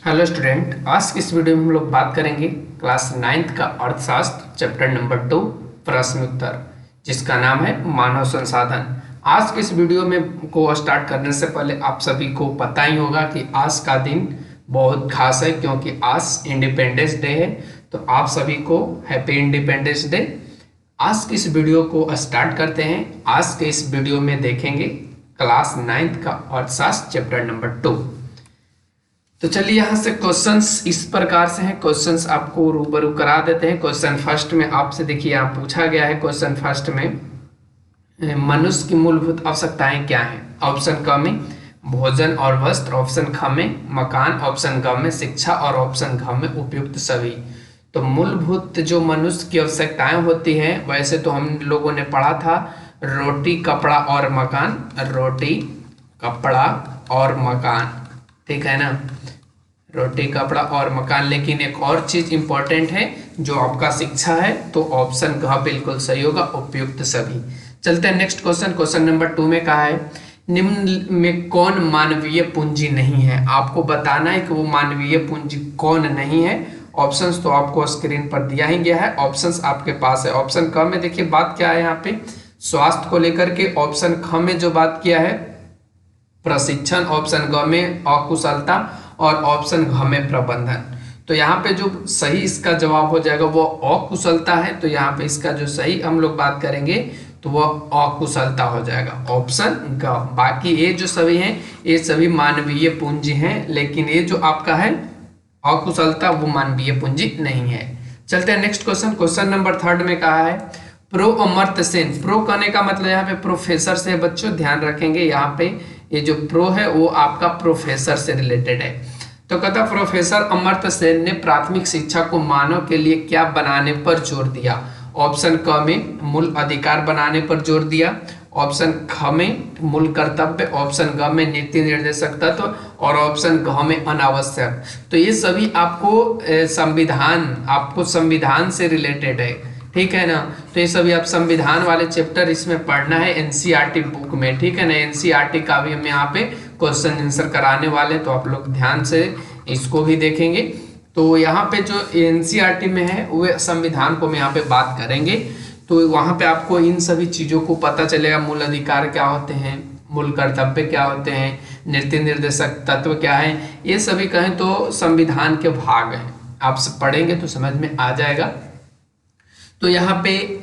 Hello student, आज की इस वीडियो में हम लोग बात करेंगे क्लास 9th का अर्थशास्त्र चैप्टर नंबर 2 प्रश्न उत्तर, जिसका नाम है मानव संसाधन। आज के इस वीडियो में को स्टार्ट करने से पहले आप सभी को पता ही होगा कि आज का दिन बहुत खास है, क्योंकि आज इंडिपेंडेंस डे है। तो आप सभी को हैप्पी इंडिपेंडेंस डे। आज की इस वीडियो को स्टार्ट करते हैं। आज के इस वीडियो में देखेंगे क्लास 9th का अर्थशास्त्र चैप्टर नंबर 2। तो चलिए यहाँ से क्वेश्चंस इस प्रकार से हैं। क्वेश्चंस आपको रूबरू करा देते हैं। क्वेश्चन फर्स्ट में आपसे देखिए यहाँ पूछा गया है। क्वेश्चन फर्स्ट में मनुष्य की मूलभूत आवश्यकताएं क्या हैं? ऑप्शन क में भोजन और वस्त्र, ऑप्शन ख में मकान, ऑप्शन ग में शिक्षा और ऑप्शन घ में उपयुक्त सभी। तो मूलभूत जो मनुष्य की आवश्यकताएं होती हैं, वैसे तो हम लोगों ने पढ़ा था रोटी कपड़ा और मकान, रोटी कपड़ा और मकान, ठीक है ना, रोटी कपड़ा और मकान। लेकिन एक और चीज इंपॉर्टेंट है जो आपका शिक्षा है, तो ऑप्शन घ बिल्कुल सही होगा, उपयुक्त सभी। चलते हैं नेक्स्ट क्वेश्चन। क्वेश्चन नंबर 2 में कहा है निम्न में कौन मानवीय पूंजी नहीं है? आपको बताना है कि वो मानवीय पूंजी कौन नहीं है। ऑप्शंस तो आपको स्क्रीन पर दिया ही गया है, ऑप्शंस आपके पास है। ऑप्शन क में देखिए बात क्या है यहाँ पे, स्वास्थ्य को लेकर के। ऑप्शन ख में जो बात किया है प्रशिक्षण, ऑप्शन ग में अकुशलता और ऑप्शन घ में प्रबंधन। तो यहाँ पे जो सही इसका जवाब हो जाएगा वो अकुशलता है। तो यहाँ पे इसका जो सही हम लोग बात करेंगे तो वो अकुशलता हो जाएगा, ऑप्शन ग। बाकी ये जो सभी हैं ये सभी मानवीय पूंजी हैं, लेकिन ये जो आपका है अकुशलता वो मानवीय पूंजी नहीं है। चलते हैं नेक्स्ट क्वेश्चन। क्वेश्चन नंबर 3 में कहा है प्रो अमर्त्य सेन। प्रो कहने का मतलब यहाँ पे प्रोफेसर से, बच्चों ध्यान रखेंगे यहाँ पे ये जो प्रो है वो आपका प्रोफेसर से रिलेटेड है। तो कहता प्रोफेसर अमर्त्य सेन ने प्राथमिक शिक्षा को मानव के लिए क्या बनाने पर जोर दिया? ऑप्शन क में मूल अधिकार बनाने पर जोर दिया, ऑप्शन ख में मूल कर्तव्य, ऑप्शन ग में नीति निर्देशक तत्व और ऑप्शन घ में अनावश्यक। तो ये सभी आपको संविधान से रिलेटेड है, ठीक है ना। तो ये सभी आप संविधान वाले चैप्टर इसमें पढ़ना है एनसीईआरटी बुक में, ठीक है ना। एनसीईआरटी का भी हम यहाँ पे क्वेश्चन आंसर कराने वाले, तो आप लोग ध्यान से इसको भी देखेंगे। तो यहाँ पे जो एनसीईआरटी में है वो संविधान को हम यहाँ पे बात करेंगे, तो वहाँ पे आपको इन सभी चीजों को पता चलेगा। मूल अधिकार क्या होते हैं, मूल कर्तव्य क्या होते हैं, नीति निर्देशक तत्व क्या है, ये सभी कहें तो संविधान के भाग हैं। आप सब पढ़ेंगे तो समझ में आ जाएगा। तो यहाँ पे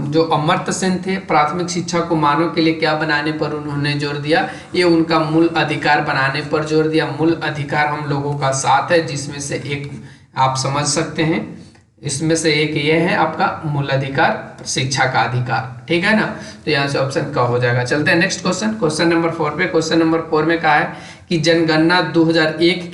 जो अमर्त्य सेन थे, प्राथमिक शिक्षा को मानव के लिए क्या बनाने पर उन्होंने जोर दिया? ये उनका मूल अधिकार बनाने पर जोर दिया। मूल अधिकार हम लोगों का 7 है, जिसमें से एक आप समझ सकते हैं, इसमें से एक ये है आपका मूल अधिकार, शिक्षा का अधिकार, ठीक है ना। तो यहाँ से ऑप्शन क हो जाएगा। चलते हैं नेक्स्ट क्वेश्चन। क्वेश्चन नंबर 4 पे। क्वेश्चन नंबर 4 में कहा है कि जनगणना 2001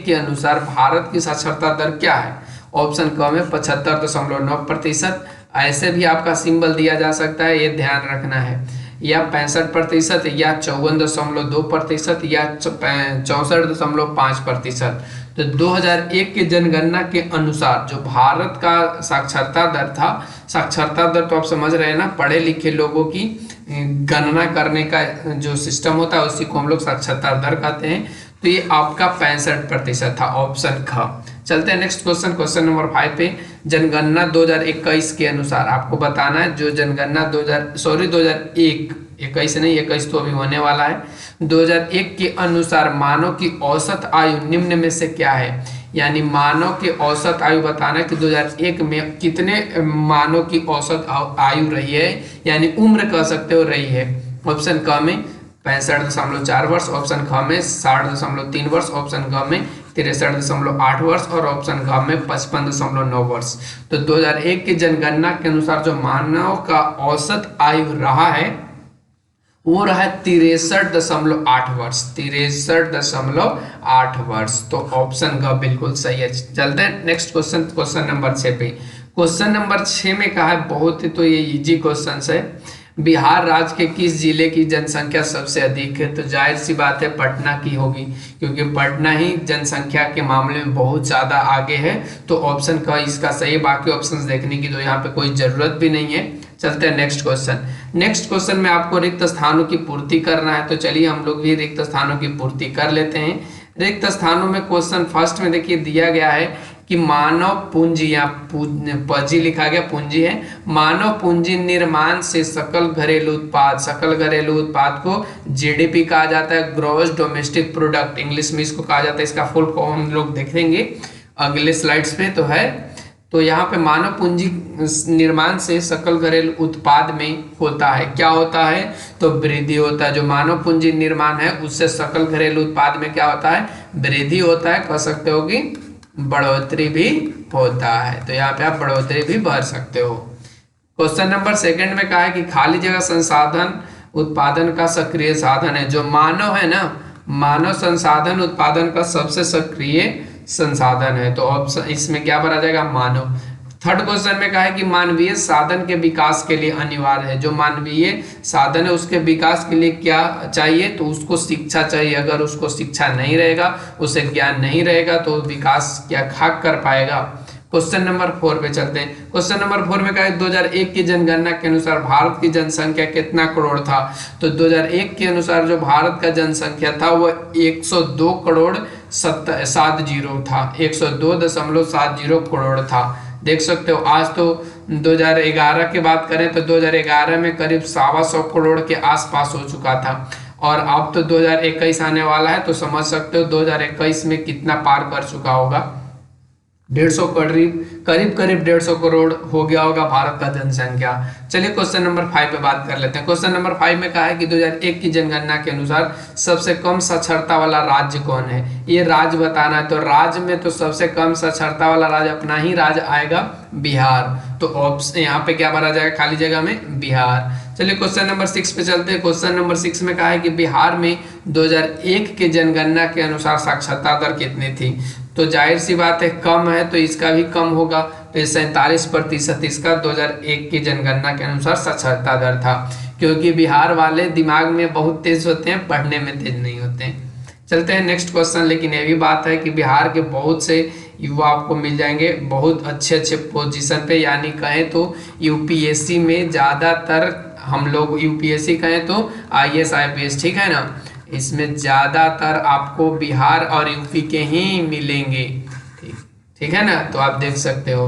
के अनुसार भारत की साक्षरता दर क्या है? ऑप्शन क में 75.9%, ऐसे भी आपका सिंबल दिया जा सकता है, ये ध्यान रखना है, या 65%, या 54.2%, या 64.5%। तो 2001 के जनगणना के अनुसार जो भारत का साक्षरता दर था, साक्षरता दर तो आप समझ रहे हैं ना, पढ़े लिखे लोगों की गणना करने का जो सिस्टम होता है उसी को हम लोग साक्षरता दर कहते हैं। तो ये आपका 65% था, ऑप्शन ख। चलते हैं नेक्स्ट क्वेश्चन। क्वेश्चन नंबर 5 पे जनगणना 2021 के अनुसार आपको बताना है जो जनगणना 2021 नहीं, 21 तो अभी होने वाला है। 2001 के अनुसार मानव की औसत आयु निम्न में से क्या है? यानी मानव की औसत आयु बताना कि 2001 में कितने मानव की औसत आयु रही है, यानी उम्र कह सकते हो रही है। ऑप्शन क में 65.4 वर्ष, ऑप्शन ख में 60.3 वर्ष, ऑप्शन ग में 63.8 वर्ष और ऑप्शन घ में 55.9 वर्ष। तो 2001 की जनगणना के अनुसार जो मानव का औसत आयु रहा है वो रहा है 63.8 वर्ष, 63.8 वर्ष। तो ऑप्शन ग बिल्कुल सही है। चलते हैं नेक्स्ट क्वेश्चन। क्वेश्चन नंबर 6 पे। क्वेश्चन नंबर 6 में कहा है, बहुत ही तो ये इजी क्वेश्चन है, बिहार राज्य के किस जिले की जनसंख्या सबसे अधिक है? तो जाहिर सी बात है पटना की होगी, क्योंकि पटना ही जनसंख्या के मामले में बहुत ज़्यादा आगे है। तो ऑप्शन का इसका सही, बाकी ऑप्शंस देखने की तो यहाँ पे कोई ज़रूरत भी नहीं है। चलते हैं नेक्स्ट क्वेश्चन। नेक्स्ट क्वेश्चन में आपको रिक्त स्थानों की पूर्ति करना है, तो चलिए हम लोग भी रिक्त स्थानों की पूर्ति कर लेते हैं। रिक्त स्थानों में क्वेश्चन फर्स्ट में देखिए दिया गया है कि मानव पूंजी, या पूंजी लिखा गया, पूंजी है। मानव पूंजी निर्माण से सकल घरेलू उत्पाद, सकल घरेलू उत्पाद को जीडीपी कहा जाता है, ग्रॉस डोमेस्टिक प्रोडक्ट इंग्लिश में इसको कहा जाता है। इसका फुल फॉर्म हम लोग देखेंगे अगले स्लाइड्स पे। तो यहाँ पे मानव पूंजी निर्माण से सकल घरेलू उत्पाद में होता है, क्या होता है, तो वृद्धि होता है। जो मानव पूंजी निर्माण है उससे सकल घरेलू उत्पाद में क्या होता है, वृद्धि होता है। कह सकते हो कि बढ़ोतरी भी होता है, तो यहाँ पे आप बढ़ोतरी भी भर सकते हो। क्वेश्चन नंबर सेकंड में कहा है कि खाली जगह संसाधन उत्पादन का सक्रिय साधन है। जो मानव है ना, मानव संसाधन उत्पादन का सबसे सक्रिय संसाधन है, तो ऑप्शन इसमें क्या भरा जाएगा, मानव। थर्ड क्वेश्चन में कहा है कि मानवीय साधन के विकास के लिए अनिवार्य है। जो मानवीय साधन है उसके विकास के लिए क्या चाहिए, तो उसको शिक्षा चाहिए। अगर उसको शिक्षा नहीं रहेगा, उसे ज्ञान नहीं रहेगा, तो विकास क्या खाक कर पाएगा। क्वेश्चन नंबर 4 पे चलते हैं। क्वेश्चन नंबर 4 में कहा है 2001 की जनगणना के अनुसार भारत की जनसंख्या कितना करोड़ था। तो 2001 के अनुसार जो भारत का जनसंख्या था वो 102 करोड़ 70 था, 102.70 करोड़ था। देख सकते हो। आज तो 2011 की बात करें तो 2011 में करीब 125 करोड़ के आसपास हो चुका था, और अब तो 2021 आने वाला है, तो समझ सकते हो 2021 में कितना पार कर चुका होगा। 150 करीब 150 करोड़ हो गया होगा भारत का जनसंख्या। चलिए क्वेश्चन नंबर 5 पे बात कर लेते हैं। क्वेश्चन नंबर 5 में कहा है कि 2001 की जनगणना के अनुसार सबसे कम साक्षरता वाला राज्य कौन है। ये राज्य बताना है, तो राज्य में तो सबसे कम साक्षरता वाला राज्य अपना ही राज्य आएगा, बिहार। तो ऑप्शन यहाँ पे क्या भरा जाएगा, खाली जगह में बिहार। चलिए क्वेश्चन नंबर 6 पे चलते हैं। क्वेश्चन नंबर 6 में कहा है कि बिहार में 2001 के जनगणना के अनुसार साक्षरता दर कितनी थी। तो जाहिर सी बात है कम है, तो इसका भी कम होगा, तो 47% इसका 2001 की जनगणना के अनुसार साक्षरता दर था, क्योंकि बिहार वाले दिमाग में बहुत तेज होते हैं, पढ़ने में तेज नहीं होते हैं। चलते हैं नेक्स्ट क्वेश्चन। लेकिन ये भी बात है कि बिहार के बहुत से युवा आपको मिल जाएंगे बहुत अच्छे पोजीशन पे, यानी कहें तो यूपीएससी में ज़्यादातर हम लोग यूपीएससी कहें तो आईएएस आईपीएस, ठीक है ना, इसमें ज़्यादातर आपको बिहार और यूपी के ही मिलेंगे, ठीक है ना, तो आप देख सकते हो।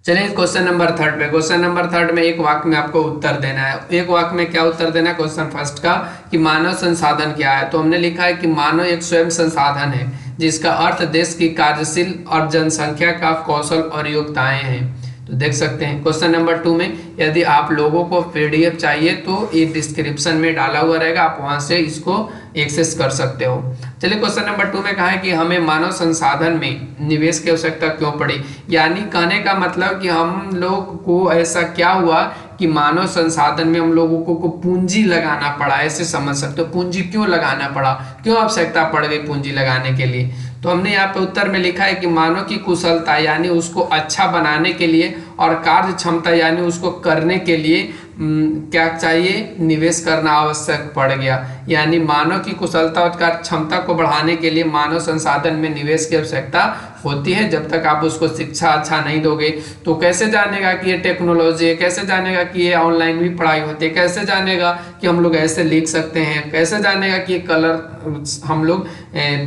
चलिए क्वेश्चन नंबर 3 पे। क्वेश्चन नंबर 3 में एक वाक्य में आपको उत्तर देना है। एक वाक्य में क्या उत्तर देना है, क्वेश्चन फर्स्ट का कि मानव संसाधन क्या है। तो हमने लिखा है कि मानव एक स्वयं संसाधन है जिसका अर्थ देश की कार्यशील और जनसंख्या का कौशल और योग्यताएं हैं। तो देख सकते हैं क्वेश्चन नंबर 2 में, यदि आप लोगों को पीडीएफ चाहिए तो ये डिस्क्रिप्शन में डाला हुआ रहेगा, आप वहां से इसको एक्सेस कर सकते हो। चलिए क्वेश्चन नंबर 2 में कहा है कि हमें मानव संसाधन में निवेश की आवश्यकता क्यों पड़ी। यानी कहने का मतलब कि हम लोग को ऐसा क्या हुआ कि मानव संसाधन में हम लोगों को पूंजी लगाना पड़ा, ऐसे समझ सकते हो। पूंजी क्यों लगाना पड़ा, क्यों आवश्यकता पड़ गई पूंजी लगाने के लिए। तो हमने यहाँ पे उत्तर में लिखा है कि मानव की कुशलता यानी उसको अच्छा बनाने के लिए और कार्य क्षमता यानी उसको करने के लिए क्या चाहिए, निवेश करना आवश्यक पड़ गया। यानी मानव की कुशलता और कार्य क्षमता को बढ़ाने के लिए मानव संसाधन में निवेश की आवश्यकता होती है। जब तक आप उसको शिक्षा अच्छा नहीं दोगे तो कैसे जानेगा कि ये टेक्नोलॉजी है, कैसे जानेगा कि ये ऑनलाइन भी पढ़ाई होती है, कैसे जानेगा कि हम लोग ऐसे लिख सकते हैं, कैसे जानेगा कि ये कलर हम लोग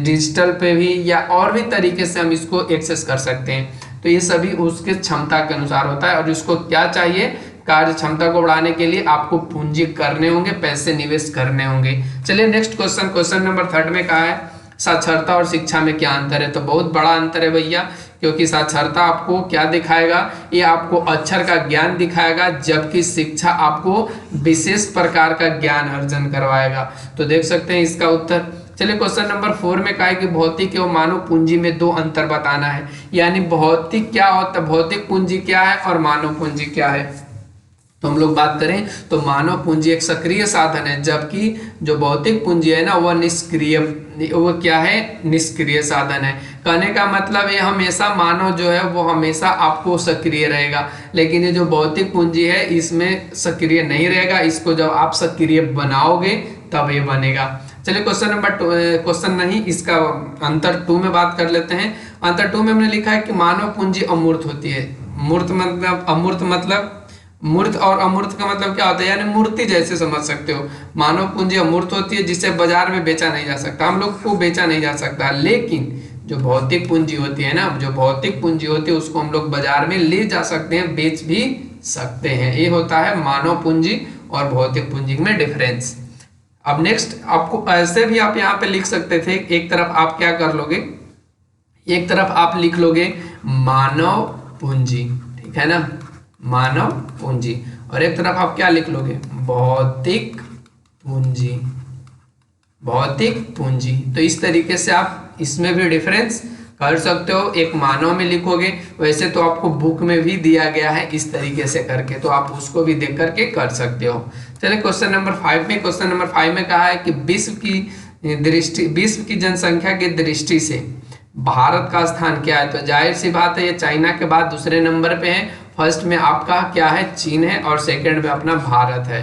डिजिटल पे भी या और भी तरीके से हम इसको एक्सेस कर सकते हैं। तो ये सभी उसके क्षमता के अनुसार होता है। और इसको क्या चाहिए, कार्य क्षमता को बढ़ाने के लिए आपको पूंजी करने होंगे, पैसे निवेश करने होंगे। चलिए नेक्स्ट क्वेश्चन। क्वेश्चन नंबर 3 में कहा है साक्षरता और शिक्षा में क्या अंतर है। तो बहुत बड़ा अंतर है भैया, क्योंकि साक्षरता आपको क्या दिखाएगा, ये आपको अक्षर का ज्ञान दिखाएगा, जबकि शिक्षा आपको विशेष प्रकार का ज्ञान अर्जन करवाएगा। तो देख सकते हैं इसका उत्तर। चलिए क्वेश्चन नंबर 4 में कहा है कि भौतिक एवं मानव पूंजी में 2 अंतर बताना है। यानी भौतिक क्या होता है, भौतिक पूंजी क्या है और मानव पूंजी क्या है। तो हम लोग बात करें तो मानव पूंजी एक सक्रिय साधन है, जबकि जो भौतिक पूंजी है ना वह निष्क्रिय, वो क्या है, निष्क्रिय साधन है। कहने का मतलब ये हमेशा मानव जो है वो हमेशा आपको सक्रिय रहेगा, लेकिन ये जो भौतिक पूंजी है इसमें सक्रिय नहीं रहेगा। इसको जब आप सक्रिय बनाओगे तब ये बनेगा। चलिए क्वेश्चन नंबर क्वेश्चन नहीं, इसका अंतर 2 में बात कर लेते हैं। अंतर 2 में हमने लिखा है कि मानव पूंजी अमूर्त होती है। मूर्त मतलब, अमूर्त मतलब मूर्त और अमूर्त का मतलब क्या होता है, यानी मूर्ति जैसे समझ सकते हो। मानव पूंजी अमूर्त होती है, जिसे बाजार में बेचा नहीं जा सकता, हम लोग को बेचा नहीं जा सकता। लेकिन जो भौतिक पूंजी होती है ना, जो भौतिक पूंजी होती है उसको हम लोग बाजार में ले जा सकते हैं, बेच भी सकते हैं। ये होता है मानव पूंजी और भौतिक पूंजी में डिफरेंस। अब नेक्स्ट आपको ऐसे भी आप यहाँ पे लिख सकते थे, एक तरफ आप क्या कर लोगे, एक तरफ आप लिख लोगे मानव पूंजी, ठीक है ना, मानव पूंजी, और एक तरफ आप क्या लिख लोगे, भौतिक पूंजी, भौतिक पूंजी। तो इस तरीके से आप इसमें भी डिफरेंस कर सकते हो। एक मानव में लिखोगे, वैसे तो आपको बुक में भी दिया गया है इस तरीके से करके, तो आप उसको भी देख करके कर सकते हो। चलिए क्वेश्चन नंबर 5 में, क्वेश्चन नंबर 5 में कहा है कि विश्व की जनसंख्या की दृष्टि से भारत का स्थान क्या है। तो जाहिर सी बात है, ये चाइना के बाद दूसरे नंबर पे है। फर्स्ट में आपका क्या है, चीन है, और सेकंड में अपना भारत है।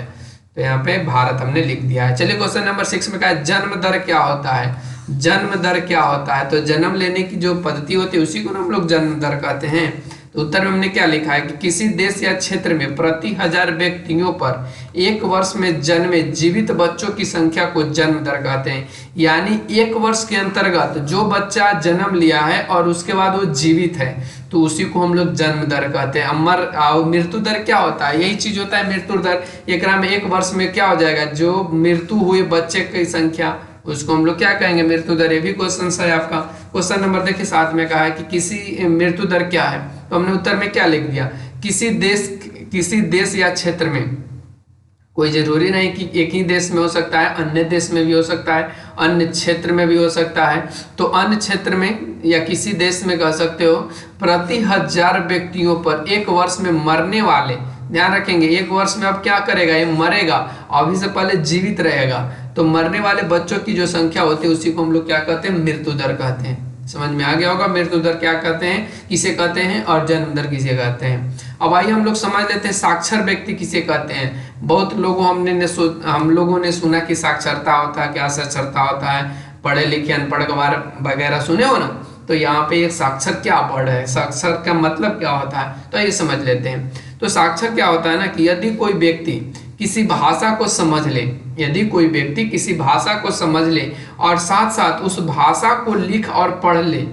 तो यहाँ पे भारत हमने लिख दिया है। चलिए क्वेश्चन नंबर 6 में कहा है जन्म दर क्या होता है। जन्म दर क्या होता है, तो जन्म लेने की जो पद्धति होती है उसी को हम लोग जन्म दर कहते हैं। तो उत्तर में हमने क्या लिखा है कि किसी देश या क्षेत्र में प्रति 1000 व्यक्तियों पर एक वर्ष में जन्मे जीवित बच्चों की संख्या को जन्म दर कहते हैं। यानी एक वर्ष के अंतर्गत जो बच्चा जन्म लिया है और उसके बाद वो जीवित है, तो उसी को हम लोग जन्म दर कहते हैं। मृत्यु दर क्या होता है, यही चीज होता है मृत्यु दर। एक में एक वर्ष में क्या हो जाएगा, जो मृत्यु हुए बच्चे की संख्या, उसको हम लोग क्या कहेंगे, मृत्यु दर। ये भी क्वेश्चन है आपका। क्वेश्चन नंबर देखिए 7 में कहा है कि किसी मृत्यु दर क्या है, तो हमने उत्तर में क्या लिख दिया, किसी देश या क्षेत्र में, कोई जरूरी नहीं कि एक ही देश में हो सकता है, अन्य देश में भी हो सकता है, अन्य क्षेत्र में भी हो सकता है। तो अन्य क्षेत्र में या किसी देश में कह सकते हो, प्रति 1000 व्यक्तियों पर एक वर्ष में मरने वाले, ध्यान रखेंगे एक वर्ष में अब क्या करेगा, ये मरेगा, अभी से पहले जीवित रहेगा, तो मरने वाले बच्चों की जो संख्या होती है उसी को हम लोग क्या कहते हैं, मृत्यु दर कहते हैं। समझ में आ गया होगा, मृत्यु दर क्या कहते हैं, किसे कहते हैं, और जन्म दर किसे कहते हैं। अब आइए हम लोग समझ लेते हैं साक्षर व्यक्ति किसे कहते हैं। बहुत लोगों हम लोगों ने सुना कि साक्षरता होता है, क्या साक्षरता होता है, पढ़े लिखे अनपढ़ वगैरह सुने हो ना। तो यहाँ पे एक साक्षर क्या वर्ड है, साक्षर का मतलब क्या होता है, तो ये समझ लेते हैं। तो साक्षर क्या होता है ना, कि यदि कोई व्यक्ति किसी भाषा को समझ ले, यदि कोई व्यक्ति किसी भाषा को समझ ले और साथ साथ उस भाषा को लिख और पढ़ ले,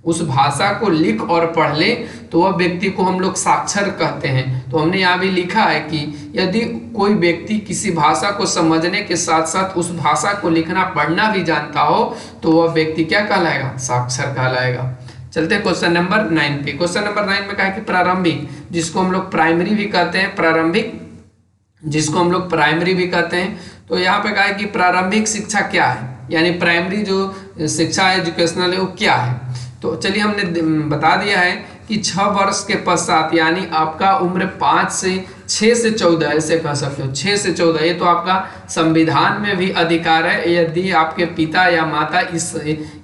उस भाषा को लिख और पढ़ ले, तो वह व्यक्ति को हम लोग साक्षर कहते हैं। तो हमने यहाँ भी लिखा है कि यदि कोई व्यक्ति किसी भाषा को समझने के साथ साथ उस भाषा को लिखना पढ़ना भी जानता हो, तो वह व्यक्ति क्या कहलाएगा, साक्षर कहलाएगा। चलते हैं क्वेश्चन नंबर 9 पे। क्वेश्चन नंबर 9 में कहा है कि प्रारंभिक, जिसको हम लोग प्राइमरी भी कहते हैं, प्रारंभिक जिसको हम लोग प्राइमरी भी कहते हैं। तो यहाँ पे कहा है कि प्रारंभिक शिक्षा क्या है, यानी प्राइमरी जो शिक्षा एजुकेशनल है वो क्या है। तो चलिए हमने बता दिया है कि 6 वर्ष के पश्चात, यानी आपका उम्र 6 से 14, ऐसे कह सकते हो 6 से 14, ये तो आपका संविधान में भी अधिकार है। यदि आपके पिता या माता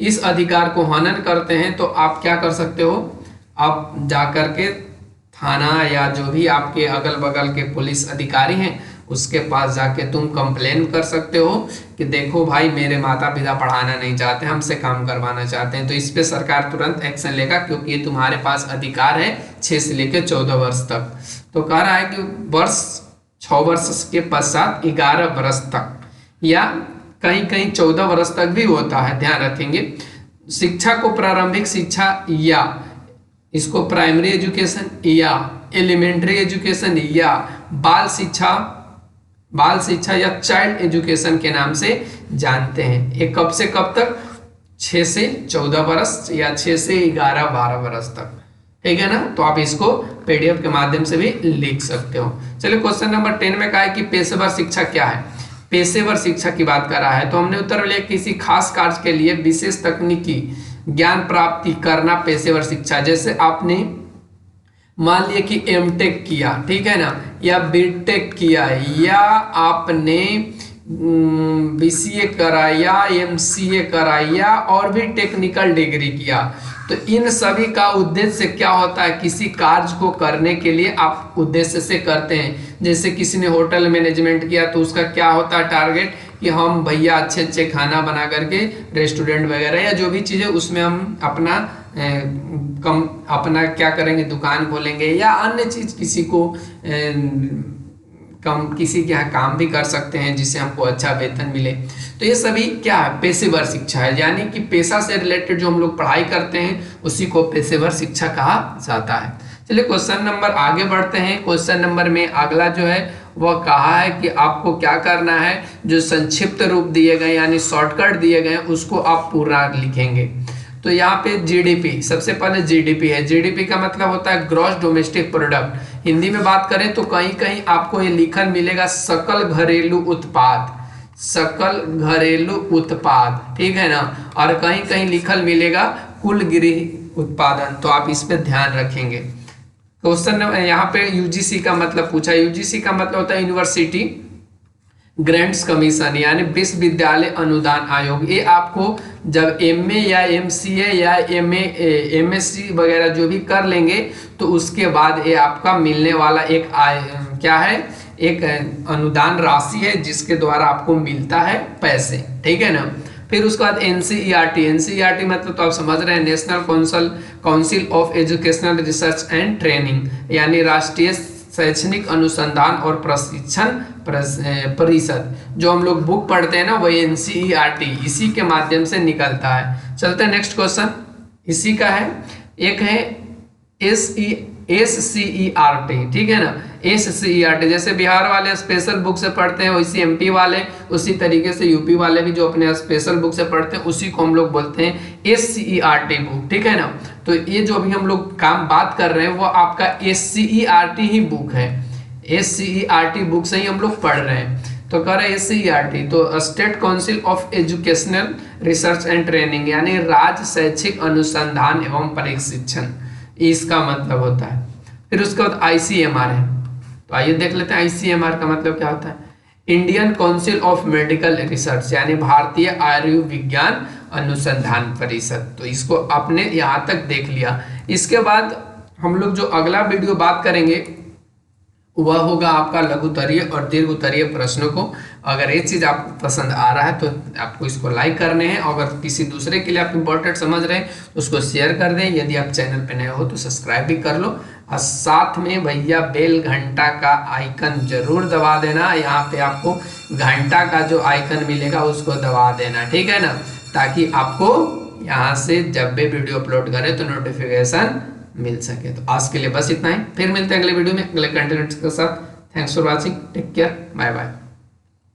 इस अधिकार को हनन करते हैं तो आप क्या कर सकते हो, आप जा कर के थाना या जो भी आपके अगल बगल के पुलिस अधिकारी हैं उसके पास जाके तुम कंप्लेन कर सकते हो कि देखो भाई मेरे माता पिता पढ़ाना नहीं चाहते, हमसे काम करवाना चाहते हैं। तो इस पे सरकार तुरंत एक्शन लेगा, क्योंकि ये तुम्हारे पास अधिकार है 6 से लेकर 14 वर्ष तक। तो कह रहा है कि 6 वर्ष के पश्चात 11 वर्ष तक, या कहीं कहीं 14 वर्ष तक भी होता है, ध्यान रखेंगे। शिक्षा को प्रारंभिक शिक्षा या इसको प्राइमरी एजुकेशन या एलिमेंट्री एजुकेशन या बाल शिक्षा या चाइल्ड एजुकेशन के नाम से जानते हैं। ये कब से कब तक, 6 से 14 वर्ष या 6 से 11-12 वर्ष तक, ठीक है ना। तो आप इसको पीडीएफ के माध्यम से भी लिख सकते हो। चलिए क्वेश्चन नंबर 10 में कहा है कि पेशेवर शिक्षा क्या है। पेशेवर शिक्षा की बात कर रहा है, तो हमने उत्तर लिया किसी खास कार्य के लिए विशेष तकनीकी ज्ञान प्राप्ति करना पेशेवर शिक्षा। जैसे आपने मान लिया कि एमटेक किया, ठीक है ना, या बीटेक किया, या आपने बीसीए करा या एमसीए करा या और भी टेक्निकल डिग्री किया, तो इन सभी का उद्देश्य क्या होता है, किसी कार्य को करने के लिए आप उद्देश्य से करते हैं। जैसे किसी ने होटल मैनेजमेंट किया तो उसका क्या होता है टारगेट, कि हम भैया अच्छे अच्छे खाना बना करके रेस्टोरेंट वगैरह या जो भी चीज़ें उसमें हम अपना कम अपना क्या करेंगे, दुकान खोलेंगे या अन्य चीज किसी को कम किसी के यहाँ काम भी कर सकते हैं जिससे हमको अच्छा वेतन मिले। तो ये सभी क्या है, पेशेवर शिक्षा है, यानी कि पेशा से रिलेटेड जो हम लोग पढ़ाई करते हैं उसी को पेशेवर शिक्षा कहा जाता है। चलिए क्वेश्चन नंबर आगे बढ़ते हैं। क्वेश्चन नंबर में अगला जो है वह कहा है कि आपको क्या करना है, जो संक्षिप्त रूप दिए गए यानी शॉर्टकट दिए गए उसको आप पूरा लिखेंगे। तो यहाँ पे जीडीपी, सबसे पहले जीडीपी है। जीडीपी का मतलब होता है ग्रॉस डोमेस्टिक प्रोडक्ट। हिंदी में बात करें तो कहीं कहीं आपको ये लिखल मिलेगा सकल घरेलू उत्पाद, सकल घरेलू उत्पाद, ठीक है ना, और कहीं कहीं लिखल मिलेगा कुल गृह उत्पादन। तो आप इस पे ध्यान रखेंगे। क्वेश्चन यहाँ पे यूजीसी का मतलब पूछा। यूजीसी का मतलब होता है यूनिवर्सिटी ग्रांट्स कमीशन, यानी विश्वविद्यालय अनुदान आयोग। ये आपको जब एमए या एमसीए या एमएससी वगैरह जो भी कर लेंगे तो उसके बाद ये आपका मिलने वाला एक क्या है, एक अनुदान राशि है जिसके द्वारा आपको मिलता है पैसे, ठीक है ना। फिर उसके बाद एनसीईआरटी, एनसीईआरटी मतलब तो आप समझ रहे हैं national council of educational research and training, यानी राष्ट्रीय शैक्षणिक अनुसंधान और प्रशिक्षण परिषद। जो हम लोग बुक पढ़ते हैं ना वही एनसीईआरटी इसी के माध्यम से निकलता है। चलते हैं नेक्स्ट क्वेश्चन, इसी का है। एक है एससीईआरटी, ठीक है ना, एससीईआरटी। जैसे बिहार वाले स्पेशल बुक से पढ़ते हैं वैसे एमपी वाले, उसी तरीके से यूपी वाले भी जो अपने स्पेशल बुक से पढ़ते हैं उसी को हम लोग बोलते हैं एससीईआरटी बुक, ठीक है ना। तो ये जो अभी हम लोग काम बात कर रहे हैं वो आपका एससीईआरटी ही बुक है, एससीईआरटी बुक से ही हम लोग पढ़ रहे हैं। तो कह रहे हैं एससीईआरटी तो state council of educational research and training, यानी राज्य शैक्षिक अनुसंधान एवं प्रशिक्षण, इसका मतलब होता है। फिर उसके बाद आईसीएमआर है। तो आइए देख लेते हैं आईसीएमआर का मतलब क्या होता है। Indian council of medical research, यानी भारतीय आयुर्विज्ञान अनुसंधान परिषद। तो इसको आपने यहाँ तक देख लिया। इसके बाद हम लोग जो अगला वीडियो बात करेंगे वह होगा आपका लघु उत्तरीय और दीर्घ उत्तरीय प्रश्नों को। अगर ये चीज़ आपको पसंद आ रहा है तो आपको इसको लाइक करने हैं, अगर किसी दूसरे के लिए आप इम्पोर्टेंट समझ रहे हैं तो उसको शेयर कर दें। यदि आप चैनल पे नए हो तो सब्सक्राइब भी कर लो, और साथ में भैया बेल घंटा का आइकन जरूर दबा देना। यहाँ पे आपको घंटा का जो आइकन मिलेगा उसको दबा देना, ठीक है ना, ताकि आपको यहाँ से जब भी वीडियो अपलोड करें तो नोटिफिकेशन मिल सके। तो आज के लिए बस इतना ही, फिर मिलते हैं अगले वीडियो में अगले कंटेंट के साथ। Thanks for watching, take care, bye bye.